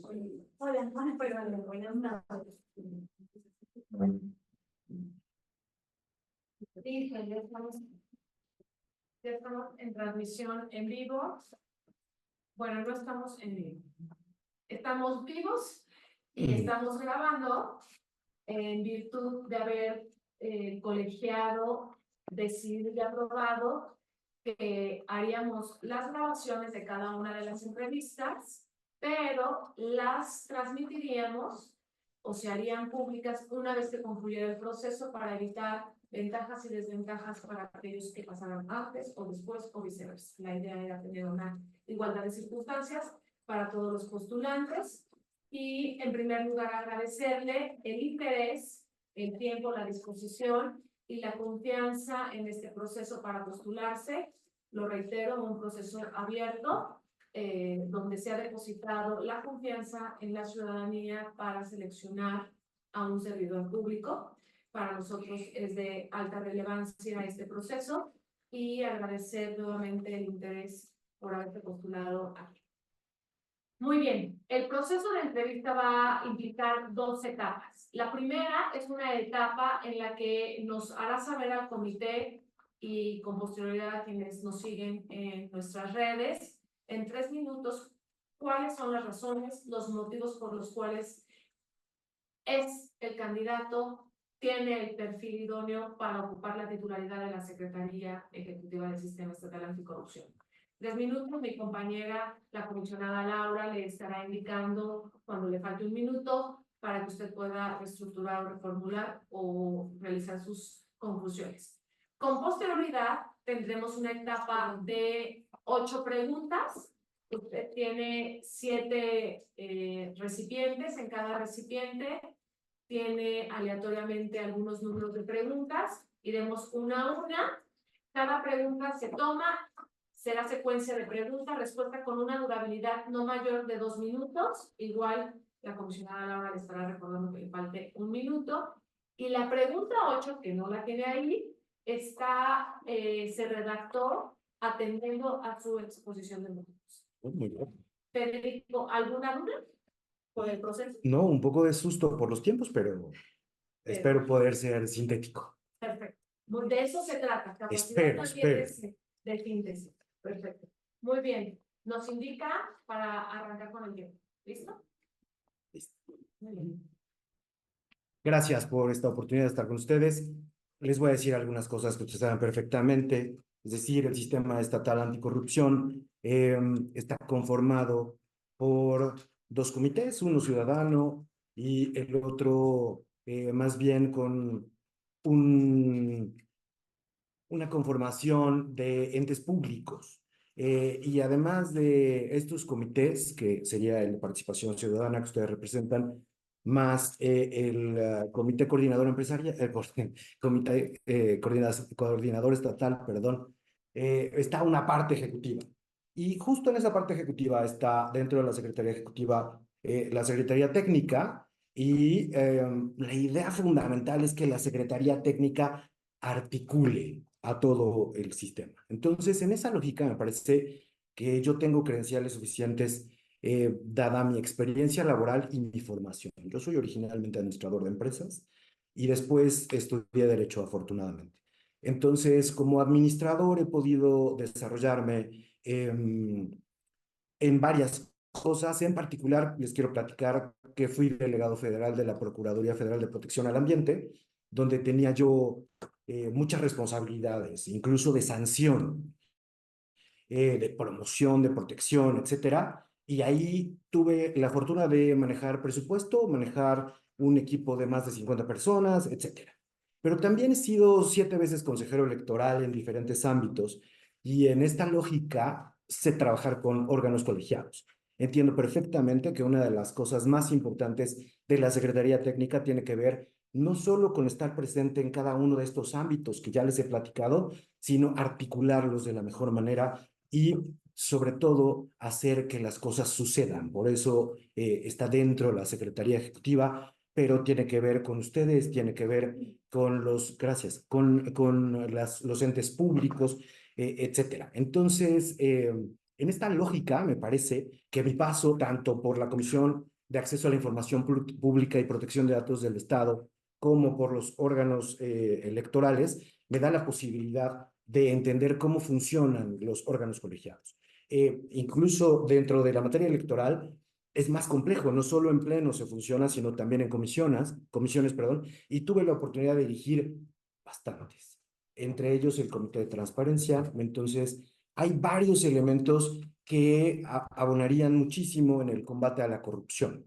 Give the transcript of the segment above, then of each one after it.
Hola, perdón, buenas noches. Sí, ya estamos en transmisión en vivo. Bueno, no estamos en vivo. Estamos vivos y estamos grabando en virtud de haber colegiado, decidido y aprobado que haríamos las grabaciones de cada una de las entrevistas, pero las transmitiríamos o se harían públicas una vez que concluyera el proceso para evitar ventajas y desventajas para aquellos que pasaran antes o después o viceversa. La idea era tener una igualdad de circunstancias para todos los postulantes y, en primer lugar, agradecerle el interés, el tiempo, la disposición y la confianza en este proceso para postularse. Lo reitero, un proceso abierto, donde se ha depositado la confianza en la ciudadanía para seleccionar a un servidor público. Para nosotros es de alta relevancia este proceso y agradecer nuevamente el interés por haberte postulado aquí. Muy bien, el proceso de entrevista va a implicar dos etapas. La primera es una etapa en la que nos hará saber al comité y con posterioridad a quienes nos siguen en nuestras redes, en 3 minutos, cuáles son las razones, los motivos por los cuales es el candidato, tiene el perfil idóneo para ocupar la titularidad de la Secretaría Ejecutiva del Sistema Estatal Anticorrupción. 3 minutos, mi compañera, la comisionada Laura, le estará indicando cuando le falte un minuto para que usted pueda reestructurar o reformular o realizar sus conclusiones. Con posterioridad, tendremos una etapa de 8 preguntas. Usted tiene 7 recipientes. En cada recipiente tiene aleatoriamente algunos números de preguntas. Iremos una a una. Cada pregunta se toma, será secuencia de preguntas, respuesta con una durabilidad no mayor de 2 minutos. Igual la comisionada Laura le estará recordando que le falte 1 minuto. Y la pregunta 8, que no la tiene ahí, se redactó atendiendo a su exposición de motivos. Muy bien. Federico, ¿alguna duda por el proceso? No, un poco de susto por los tiempos, pero espero poder ser sintético. Perfecto. De eso se trata. Espero. De síntesis. Perfecto. Muy bien. Nos indica para arrancar con el tiempo. ¿Listo? Listo. Muy bien. Gracias por esta oportunidad de estar con ustedes. Les voy a decir algunas cosas que ustedes saben perfectamente. Es decir, el sistema estatal anticorrupción está conformado por 2 comités, uno ciudadano y el otro más bien con una conformación de entes públicos. Y además de estos comités, que sería la participación ciudadana que ustedes representan, más el comité coordinador empresarial, comité coordinador estatal, perdón, está una parte ejecutiva. Y justo en esa parte ejecutiva está dentro de la Secretaría Ejecutiva la Secretaría Técnica, y la idea fundamental es que la Secretaría Técnica articule a todo el sistema. Entonces, en esa lógica me parece que yo tengo credenciales suficientes dada mi experiencia laboral y mi formación. Yo soy originalmente administrador de empresas y después estudié Derecho, afortunadamente. Entonces, como administrador he podido desarrollarme en varias cosas. En particular, les quiero platicar que fui delegado federal de la Procuraduría Federal de Protección al Ambiente, donde tenía yo muchas responsabilidades, incluso de sanción, de promoción, de protección, etcétera. Y ahí tuve la fortuna de manejar presupuesto, manejar un equipo de más de 50 personas, etcétera. Pero también he sido 7 veces consejero electoral en diferentes ámbitos, y en esta lógica sé trabajar con órganos colegiados. Entiendo perfectamente que una de las cosas más importantes de la Secretaría Técnica tiene que ver no solo con estar presente en cada uno de estos ámbitos que ya les he platicado, sino articularlos de la mejor manera y sobre todo hacer que las cosas sucedan. Por eso está dentro de la Secretaría Ejecutiva, pero tiene que ver con ustedes, tiene que ver con los entes públicos, etcétera. Entonces, en esta lógica, me parece que mi paso tanto por la Comisión de acceso a la información pública y protección de datos del Estado, como por los órganos electorales, me da la posibilidad de entender cómo funcionan los órganos colegiados. Incluso dentro de la materia electoral es más complejo, no solo en pleno se funciona, sino también en comisiones, perdón, y tuve la oportunidad de dirigir bastantes, entre ellos el Comité de Transparencia. Entonces, hay varios elementos que abonarían muchísimo en el combate a la corrupción.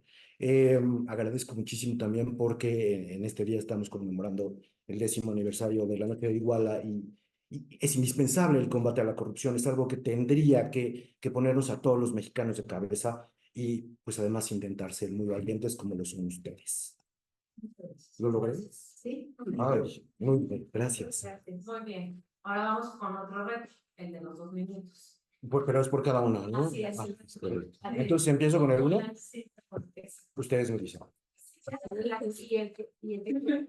Agradezco muchísimo también porque en este día estamos conmemorando el 10º aniversario de la Noche de Iguala y es indispensable el combate a la corrupción, es algo que tendría que ponernos a todos los mexicanos de cabeza y pues además intentar ser muy valientes como lo son ustedes. ¿Lo logré? Sí. Ay, muy bien, gracias. Muy bien. Ahora vamos con otro reto, el de los 2 minutos. Pero es por cada uno, ¿no? Así es. Correcto. Entonces empiezo con el uno. Sí, porque es- Ustedes me dicen. y el-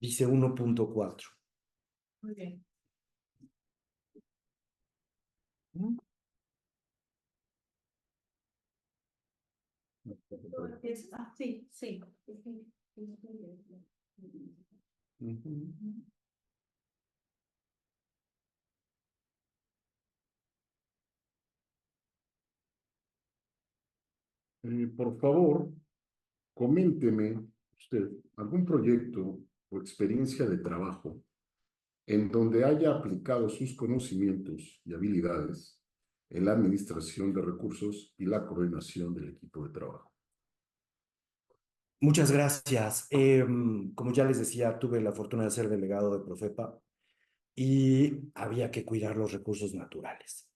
Dice 1.4. Muy bien. Sí, sí. Por favor, coménteme usted algún proyecto o experiencia de trabajo en donde haya aplicado sus conocimientos y habilidades en la administración de recursos y la coordinación del equipo de trabajo. Muchas gracias. Como ya les decía, tuve la fortuna de ser delegado de Profepa y había que cuidar los recursos naturales,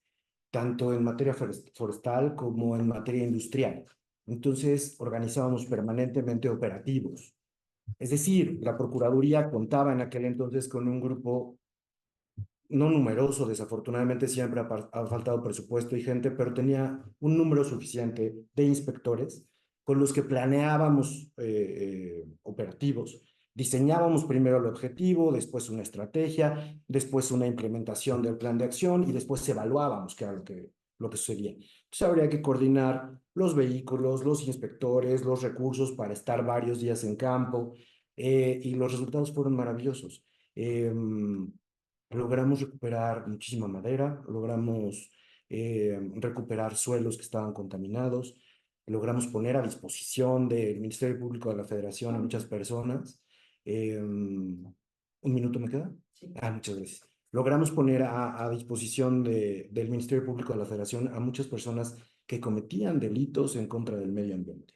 tanto en materia forestal como en materia industrial. Entonces, organizábamos permanentemente operativos. Es decir, la Procuraduría contaba en aquel entonces con un grupo no numeroso, desafortunadamente siempre ha faltado presupuesto y gente, pero tenía un número suficiente de inspectores con los que planeábamos operativos. Diseñábamos primero el objetivo, después una estrategia, después una implementación del plan de acción y después evaluábamos qué era lo que sucedía. Entonces habría que coordinar los vehículos, los inspectores, los recursos para estar varios días en campo y los resultados fueron maravillosos. Logramos recuperar muchísima madera, logramos recuperar suelos que estaban contaminados, logramos poner a disposición del Ministerio Público de la Federación a muchas personas. ¿Un minuto me queda? Sí. Muchas gracias. Logramos poner a disposición del Ministerio Público de la Federación a muchas personas que cometían delitos en contra del medio ambiente.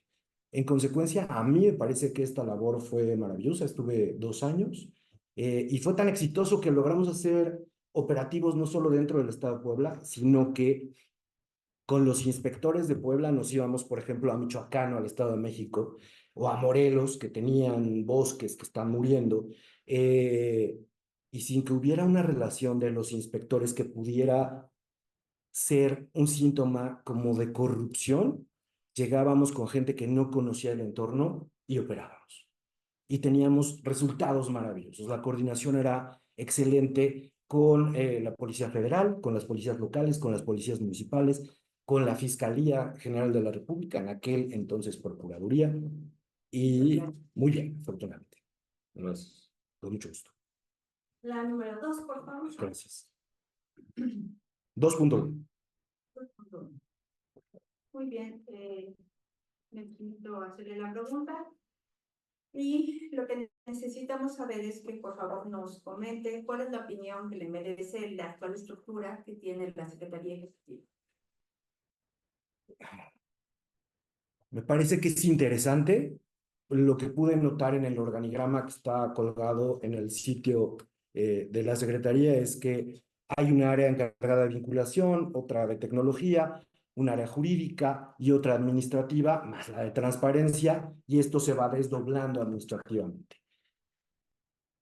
En consecuencia, a mí me parece que esta labor fue maravillosa. Estuve 2 años y fue tan exitoso que logramos hacer operativos no solo dentro del estado de Puebla, sino que con los inspectores de Puebla nos íbamos, por ejemplo, a Michoacán o al Estado de México, o a Morelos, que tenían bosques que están muriendo, y sin que hubiera una relación de los inspectores que pudiera ser un síntoma como de corrupción, llegábamos con gente que no conocía el entorno y operábamos y teníamos resultados maravillosos. La coordinación era excelente con la Policía Federal, con las policías locales, con las policías municipales, con la Fiscalía General de la República, en aquel entonces Procuraduría, y muy bien, afortunadamente. Gracias. Con mucho gusto. La número 2, por favor. Gracias. 2.1. Muy bien, necesito hacerle la pregunta. Y lo que necesitamos saber es que por favor nos comente cuál es la opinión que le merece la actual estructura que tiene la Secretaría Ejecutiva. Me parece que es interesante lo que pude notar en el organigrama que está colgado en el sitio de la Secretaría es que hay un área encargada de vinculación, otra de tecnología, un área jurídica y otra administrativa, más la de transparencia, y esto se va desdoblando administrativamente.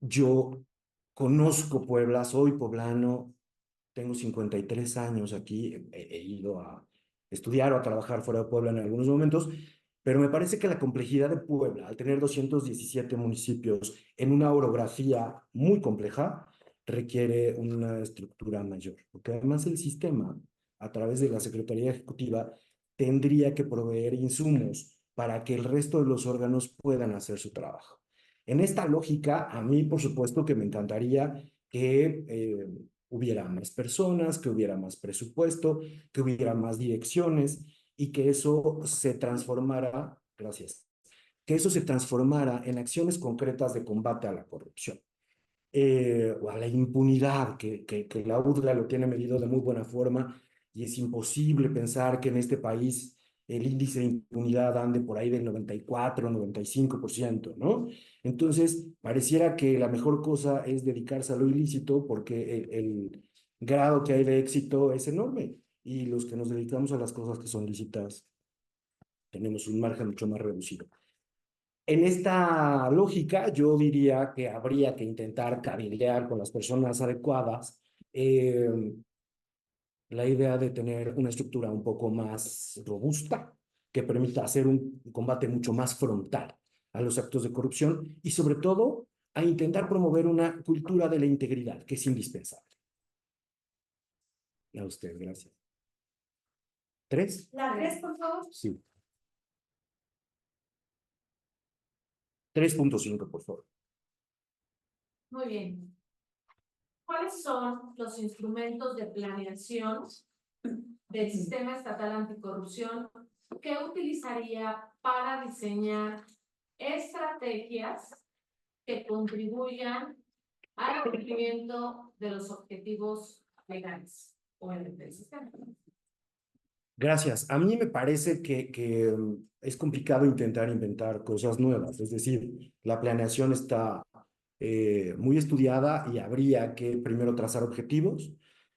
Yo conozco Puebla, soy poblano, tengo 53 años aquí, he ido a estudiar o a trabajar fuera de Puebla en algunos momentos, pero me parece que la complejidad de Puebla, al tener 217 municipios en una orografía muy compleja, requiere una estructura mayor, porque además el sistema, a través de la Secretaría Ejecutiva, tendría que proveer insumos para que el resto de los órganos puedan hacer su trabajo. En esta lógica, a mí, por supuesto, que me encantaría que hubiera más personas, que hubiera más presupuesto, que hubiera más direcciones y que eso se transformara, gracias, que eso se transformara en acciones concretas de combate a la corrupción o a la impunidad, que la UDLA lo tiene medido de muy buena forma y es imposible pensar que en este país el índice de impunidad ande por ahí del 94, 95%, ¿no? Entonces, pareciera que la mejor cosa es dedicarse a lo ilícito porque el grado que hay de éxito es enorme y los que nos dedicamos a las cosas que son lícitas tenemos un margen mucho más reducido. En esta lógica, yo diría que habría que intentar cabildear con las personas adecuadas la idea de tener una estructura un poco más robusta que permita hacer un combate mucho más frontal a los actos de corrupción y sobre todo a intentar promover una cultura de la integridad que es indispensable. A usted, gracias. ¿Tres? La 3, por favor. Sí. 3.5, por favor. Muy bien. ¿Cuáles son los instrumentos de planeación del Sistema Estatal Anticorrupción que utilizaría para diseñar estrategias que contribuyan al cumplimiento de los objetivos legales o del sistema? Gracias. A mí me parece que es complicado intentar inventar cosas nuevas. Es decir, la planeación está muy estudiada y habría que primero trazar objetivos,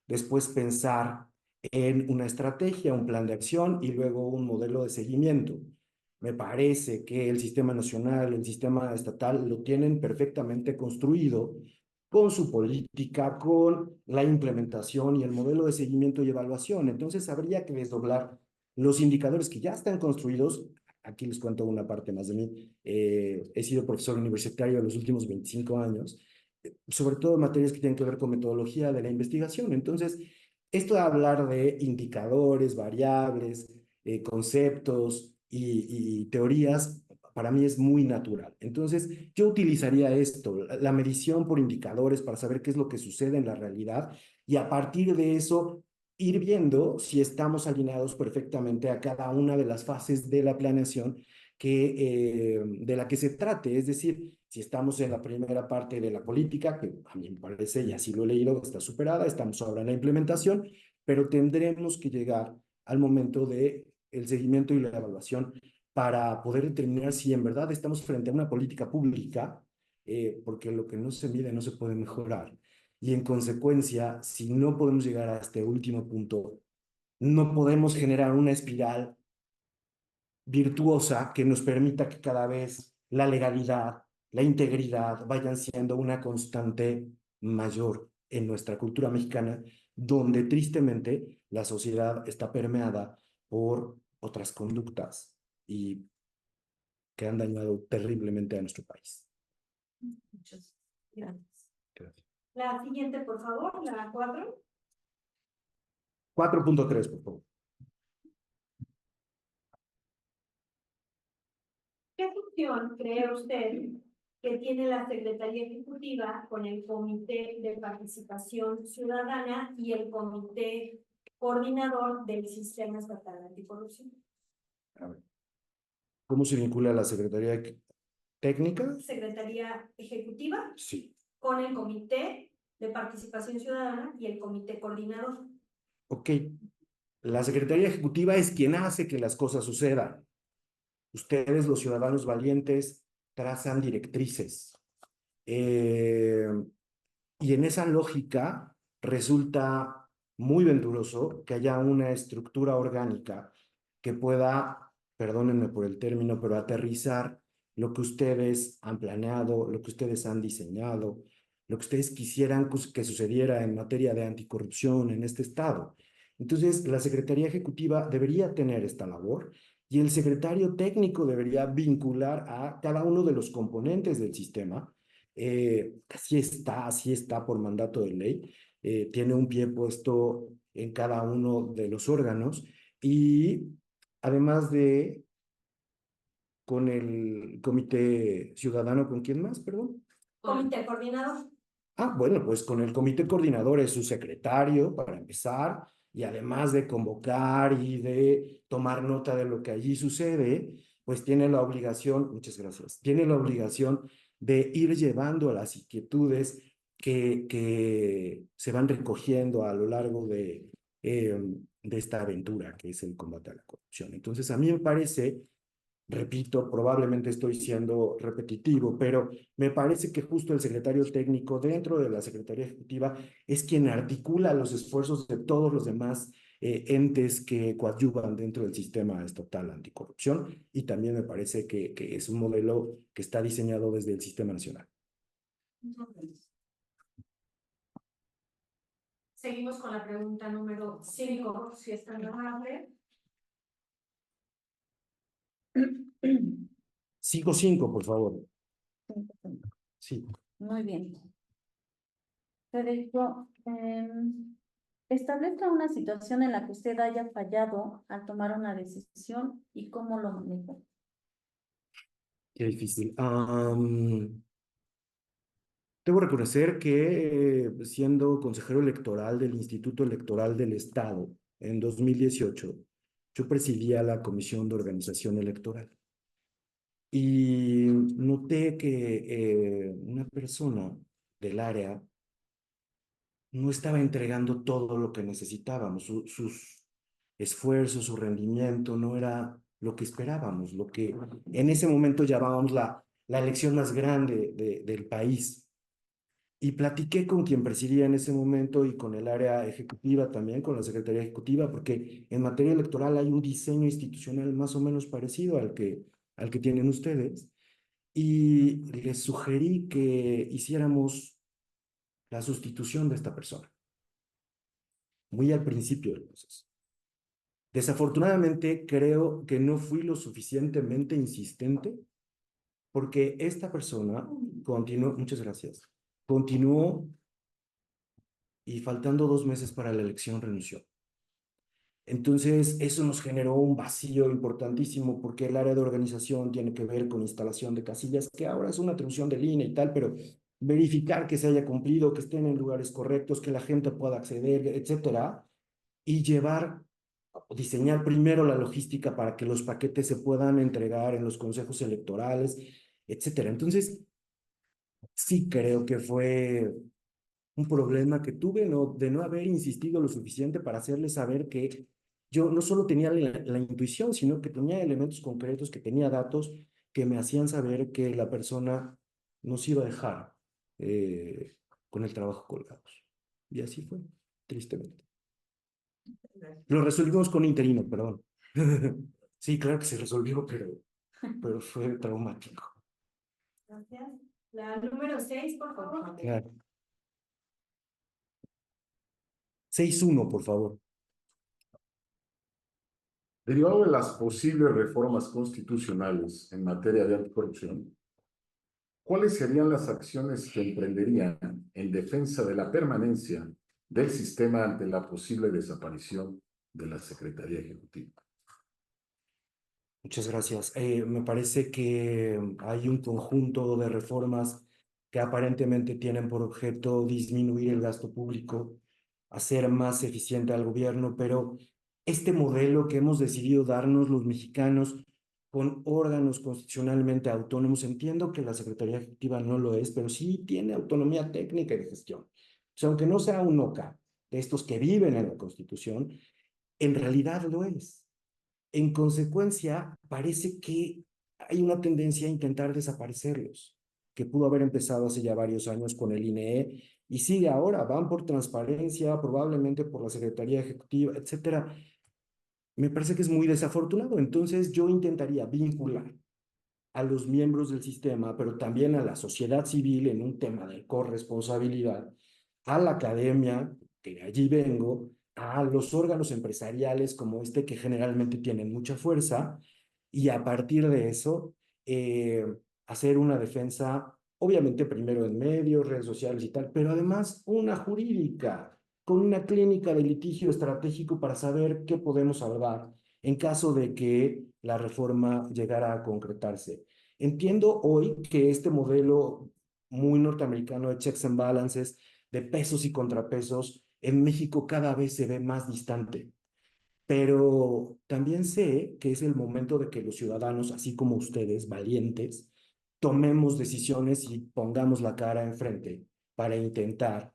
después pensar en una estrategia, un plan de acción y luego un modelo de seguimiento. Me parece que el sistema nacional, el sistema estatal lo tienen perfectamente construido con su política, con la implementación y el modelo de seguimiento y evaluación. Entonces, habría que desdoblar los indicadores que ya están construidos. Aquí les cuento una parte más de mí. He sido profesor universitario los últimos 25 años, sobre todo en materias que tienen que ver con metodología de la investigación. Entonces, esto de hablar de indicadores, variables, conceptos y teorías, para mí es muy natural. Entonces, yo utilizaría esto, la medición por indicadores para saber qué es lo que sucede en la realidad y a partir de eso ir viendo si estamos alineados perfectamente a cada una de las fases de la planeación de la que se trate. Es decir, si estamos en la primera parte de la política, que a mí me parece, y así lo he leído, está superada, estamos ahora en la implementación, pero tendremos que llegar al momento de el seguimiento y la evaluación para poder determinar si en verdad estamos frente a una política pública, porque lo que no se mide no se puede mejorar. Y en consecuencia, si no podemos llegar a este último punto, no podemos generar una espiral virtuosa que nos permita que cada vez la legalidad, la integridad vayan siendo una constante mayor en nuestra cultura mexicana, donde tristemente la sociedad está permeada por otras conductas y que han dañado terriblemente a nuestro país. Muchas gracias. Gracias. La siguiente, por favor, la 4. 4.3, por favor. ¿Qué función cree usted que tiene la Secretaría Ejecutiva con el Comité de Participación Ciudadana y el Comité Coordinador del Sistema Estatal Anticorrupción? A ver. ¿Cómo se vincula la Secretaría Técnica? Secretaría Ejecutiva Sí. con el Comité de Participación Ciudadana y el Comité Coordinador. Ok. La Secretaría Ejecutiva es quien hace que las cosas sucedan. Ustedes, los ciudadanos valientes, trazan directrices. Y en esa lógica resulta muy venturoso que haya una estructura orgánica que pueda, perdónenme por el término, pero aterrizar lo que ustedes han planeado, lo que ustedes han diseñado, lo que ustedes quisieran que sucediera en materia de anticorrupción en este estado. Entonces, la Secretaría Ejecutiva debería tener esta labor y el secretario técnico debería vincular a cada uno de los componentes del sistema. Así está por mandato de ley. Tiene un pie puesto en cada uno de los órganos y además de con el comité ciudadano, ¿con quién más, perdón? Comité coordinador. Ah, bueno, pues con el comité coordinador es su secretario, para empezar, y además de convocar y de tomar nota de lo que allí sucede, pues tiene la obligación, muchas gracias, tiene la obligación de ir llevando las inquietudes que se van recogiendo a lo largo de esta aventura que es el combate a la corrupción. Entonces, a mí me parece, repito, probablemente estoy siendo repetitivo, pero me parece que justo el secretario técnico dentro de la Secretaría Ejecutiva es quien articula los esfuerzos de todos los demás entes que coadyuvan dentro del sistema estatal anticorrupción, y también me parece que es un modelo que está diseñado desde el sistema nacional. Seguimos con la pregunta número 5, si es tan amable. 5-5, por favor. Sí. Muy bien. Federico, establezca una situación en la que usted haya fallado al tomar una decisión y cómo lo manejó. Qué difícil. Debo reconocer que siendo consejero electoral del Instituto Electoral del Estado en 2018, yo presidía la Comisión de Organización Electoral. Y noté que una persona del área no estaba entregando todo lo que necesitábamos. Sus esfuerzos, su rendimiento no era lo que esperábamos, lo que en ese momento llamábamos la elección más grande del país. Y platiqué con quien presidía en ese momento y con el área ejecutiva también, con la Secretaría Ejecutiva, porque en materia electoral hay un diseño institucional más o menos parecido al que tienen ustedes. Y les sugerí que hiciéramos la sustitución de esta persona, muy al principio del proceso. Desafortunadamente, creo que no fui lo suficientemente insistente, porque esta persona continuó, muchas gracias, continuó y faltando 2 meses para la elección renunció. Entonces, eso nos generó un vacío importantísimo, porque el área de organización tiene que ver con instalación de casillas, que ahora es una atribución del INE y tal, pero verificar que se haya cumplido, que estén en lugares correctos, que la gente pueda acceder, etcétera, y diseñar primero la logística para que los paquetes se puedan entregar en los consejos electorales, etcétera. Entonces, sí creo que fue un problema que tuve, de no haber insistido lo suficiente para hacerles saber que yo no solo tenía la intuición, sino que tenía elementos concretos, que tenía datos que me hacían saber que la persona nos iba a dejar con el trabajo colgados. Y así fue, tristemente. Lo resolvimos con interino, perdón. Sí, claro que se resolvió, pero fue traumático. Gracias. La número 6, por favor. Claro. 6-1, por favor. Derivado de las posibles reformas constitucionales en materia de anticorrupción, ¿cuáles serían las acciones que emprenderían en defensa de la permanencia del sistema ante la posible desaparición de la Secretaría Ejecutiva? Muchas gracias. Me parece que hay un conjunto de reformas que aparentemente tienen por objeto disminuir el gasto público, hacer más eficiente al gobierno, pero este modelo que hemos decidido darnos los mexicanos con órganos constitucionalmente autónomos, entiendo que la Secretaría Ejecutiva no lo es, pero sí tiene autonomía técnica y de gestión. O sea, aunque no sea un OCA de estos que viven en la Constitución, en realidad lo es. En consecuencia, parece que hay una tendencia a intentar desaparecerlos, que pudo haber empezado hace ya varios años con el INE y sigue ahora. Van por transparencia, probablemente por la Secretaría Ejecutiva, etcétera. Me parece que es muy desafortunado. Entonces, yo intentaría vincular a los miembros del sistema, pero también a la sociedad civil en un tema de corresponsabilidad, a la academia, que de allí vengo, a los órganos empresariales como este, que generalmente tienen mucha fuerza, y a partir de eso, hacer una defensa, obviamente primero en medios, redes sociales y tal, pero además una jurídica, con una clínica de litigio estratégico para saber qué podemos salvar en caso de que la reforma llegara a concretarse. Entiendo hoy que este modelo muy norteamericano de checks and balances, de pesos y contrapesos, en México cada vez se ve más distante. Pero también sé que es el momento de que los ciudadanos, así como ustedes, valientes, tomemos decisiones y pongamos la cara enfrente para intentar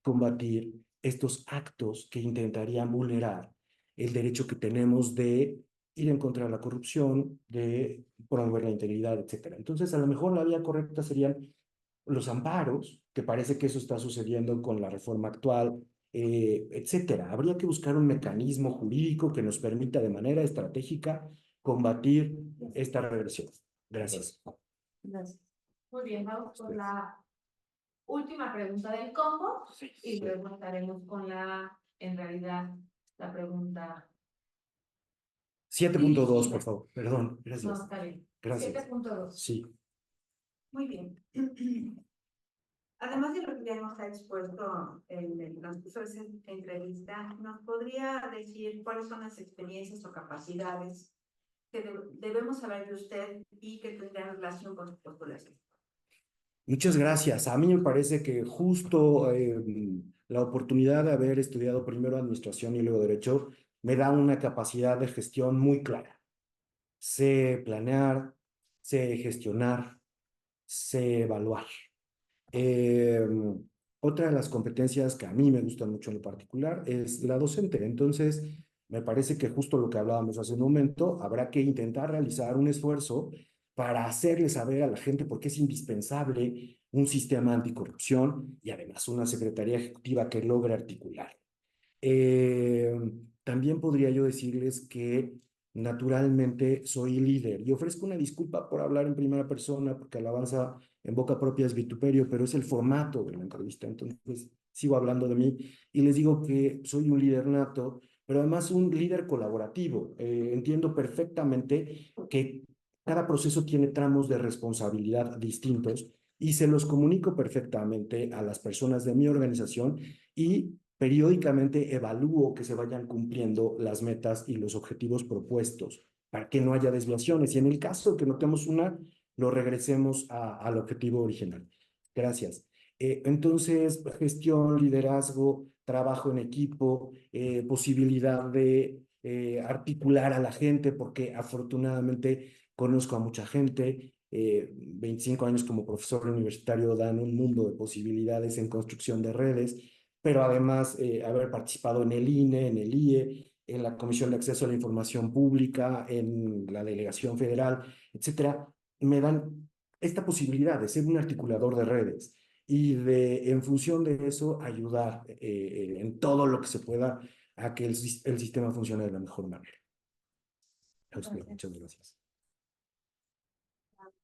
combatir estos actos que intentarían vulnerar el derecho que tenemos de ir en contra de la corrupción, de promover la integridad, etcétera. Entonces, a lo mejor la vía correcta serían los amparos, que parece que eso está sucediendo con la reforma actual, etcétera. Habría que buscar un mecanismo jurídico que nos permita de manera estratégica combatir esta regresión. Gracias. Gracias. Muy bien, vamos por la última pregunta del combo y luego estaremos con en realidad, la pregunta. 7.2, por favor. Perdón. No, Gracias. está bien. Gracias. 7.2. Sí. Muy bien. Además de lo que ya nos ha expuesto en el transcurso de esta entrevista, ¿nos podría decir cuáles son las experiencias o capacidades que debemos saber de usted y que tendrán relación con su postulación? Muchas gracias. A mí me parece que justo la oportunidad de haber estudiado primero administración y luego derecho me da una capacidad de gestión muy clara. Sé planear, sé gestionar, sé evaluar. Eh, Otra de las competencias que a mí me gustan mucho en lo particular es la docente. Entonces, me parece que justo lo que hablábamos hace un momento, habrá que intentar realizar un esfuerzo para hacerle saber a la gente por qué es indispensable un sistema anticorrupción y además una secretaría ejecutiva que logre articular. Eh, También podría yo decirles que naturalmente soy líder y ofrezco una disculpa por hablar en primera persona, porque alabanza en boca propia es vituperio, pero es el formato de la entrevista. Entonces, sigo hablando de mí y les digo que soy un líder nato, pero además un líder colaborativo. Entiendo perfectamente que cada proceso tiene tramos de responsabilidad distintos y se los comunico perfectamente a las personas de mi organización y periódicamente evalúo que se vayan cumpliendo las metas y los objetivos propuestos para que no haya desviaciones y en el caso de que notemos una, lo regresemos al objetivo original. Gracias. Entonces, gestión, liderazgo, trabajo en equipo, posibilidad de articular a la gente, porque afortunadamente conozco a mucha gente. 25 años como profesor universitario dan un mundo de posibilidades en construcción de redes, pero además haber participado en el INE, en el IE, en la Comisión de Acceso a la Información Pública, en la Delegación Federal, etcétera, me dan esta posibilidad de ser un articulador de redes y de, en función de eso, ayudar en todo lo que se pueda a que el sistema funcione de la mejor manera. Muchas gracias.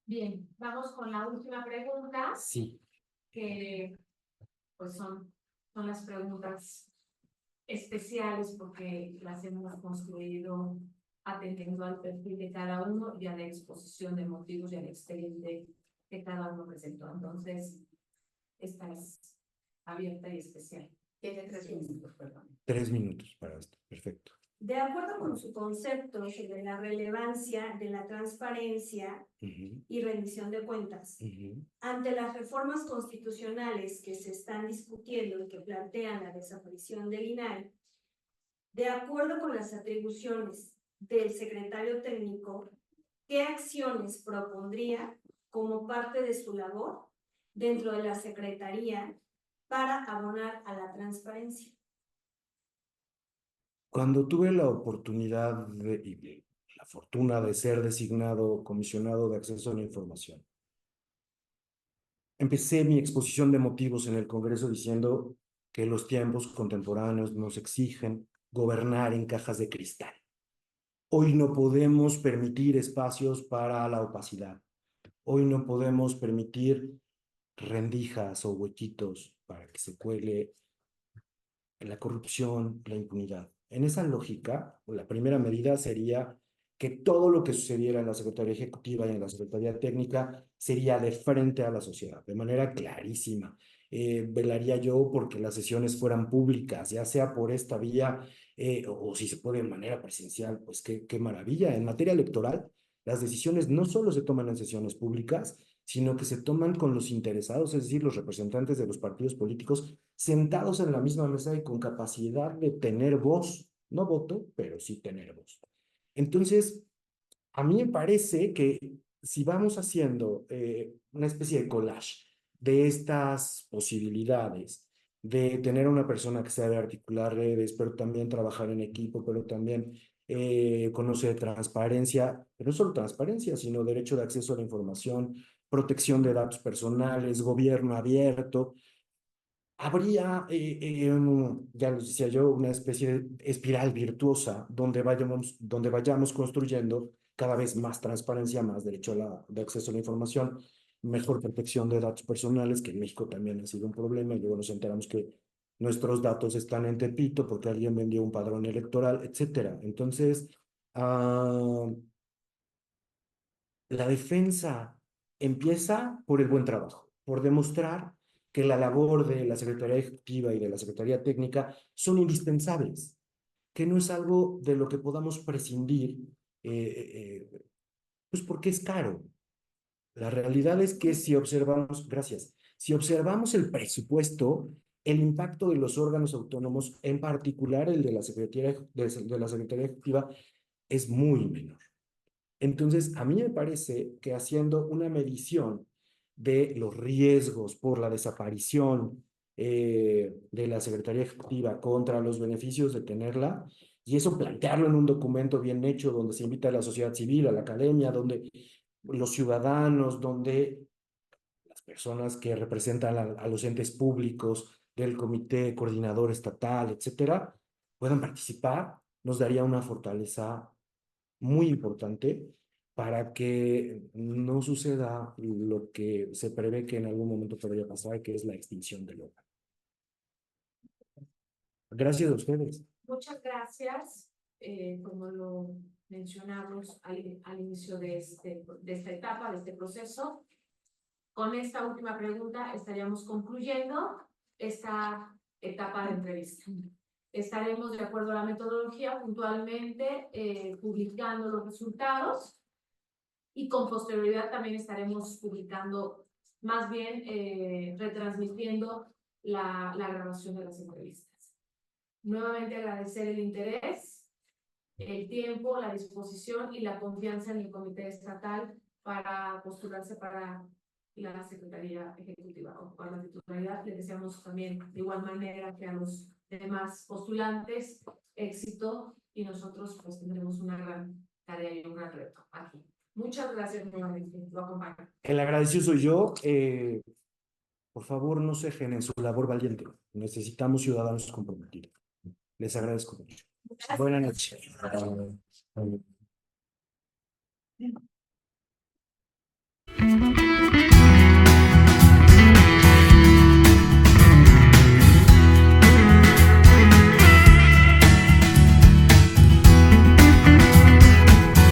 Bien, vamos con la última pregunta, Sí. que pues son las preguntas especiales porque las hemos construido atendiendo al perfil de cada uno y a la exposición de motivos y al expediente que cada uno presentó. Entonces, esta es abierta y especial. Tiene 3 minutos, perdón. 3 minutos para esto. Perfecto. De acuerdo con su concepto sobre la relevancia de la transparencia y rendición de cuentas, ante las reformas constitucionales que se están discutiendo y que plantean la desaparición del INAI, de acuerdo con las atribuciones del secretario técnico, ¿qué acciones propondría como parte de su labor dentro de la Secretaría para abonar a la transparencia? Cuando tuve la oportunidad y la fortuna de ser designado comisionado de acceso a la información, empecé mi exposición de motivos en el Congreso diciendo que los tiempos contemporáneos nos exigen gobernar en cajas de cristal. Hoy no podemos permitir espacios para la opacidad. Hoy no podemos permitir rendijas o huequitos para que se cuele la corrupción, la impunidad. En esa lógica, la primera medida sería que todo lo que sucediera en la Secretaría Ejecutiva y en la Secretaría Técnica sería de frente a la sociedad, de manera clarísima. velaría yo porque las sesiones fueran públicas, ya sea por esta vía o si se puede de manera presencial, pues qué maravilla. En materia electoral, las decisiones no solo se toman en sesiones públicas, sino que se toman con los interesados, es decir, los representantes de los partidos políticos, sentados en la misma mesa y con capacidad de tener voz, no voto, pero sí tener voz. Entonces, a mí me parece que si vamos haciendo una especie de collage de estas posibilidades, de tener una persona que sabe articular redes, pero también trabajar en equipo, pero también conoce de transparencia, pero no solo transparencia, sino derecho de acceso a la información, protección de datos personales, gobierno abierto, habría, ya les decía yo, una especie de espiral virtuosa donde vayamos construyendo cada vez más transparencia, más derecho de acceso a la información, mejor protección de datos personales, que en México también ha sido un problema, y luego nos enteramos que nuestros datos están en Tepito porque alguien vendió un padrón electoral, etcétera. Entonces, la defensa empieza por el buen trabajo, por demostrar que la labor de la Secretaría Ejecutiva y de la Secretaría Técnica son indispensables, que no es algo de lo que podamos prescindir, pues porque es caro. La realidad es que si observamos, gracias, si observamos el presupuesto, el impacto de los órganos autónomos, en particular el de la Secretaría Ejecutiva, es muy menor. Entonces, a mí me parece que haciendo una medición de los riesgos por la desaparición de la Secretaría Ejecutiva contra los beneficios de tenerla, y eso plantearlo en un documento bien hecho donde se invita a la sociedad civil, a la academia, donde los ciudadanos, donde las personas que representan a los entes públicos del comité coordinador estatal, etcétera, puedan participar, nos daría una fortaleza muy importante para que no suceda lo que se prevé que en algún momento podría pasar, que es la extinción del órgano. Gracias a ustedes. Muchas gracias. Como lo mencionamos al inicio de esta etapa, de este proceso, con esta última pregunta estaríamos concluyendo esta etapa de entrevista. Estaremos, de acuerdo a la metodología, puntualmente publicando los resultados y con posterioridad también estaremos publicando, más bien retransmitiendo la grabación de las entrevistas. Nuevamente agradecer el interés, el tiempo, la disposición y la confianza en el Comité Estatal para postularse para la Secretaría Ejecutiva o para la titularidad. Les deseamos también de igual manera que a los demás postulantes éxito, y nosotros pues tendremos una gran tarea y un gran reto aquí. Muchas gracias nuevamente, lo acompaño. El agradecido soy yo. Por favor, no se dejen en su labor valiente. Necesitamos ciudadanos comprometidos. Les agradezco mucho. Buenas noches.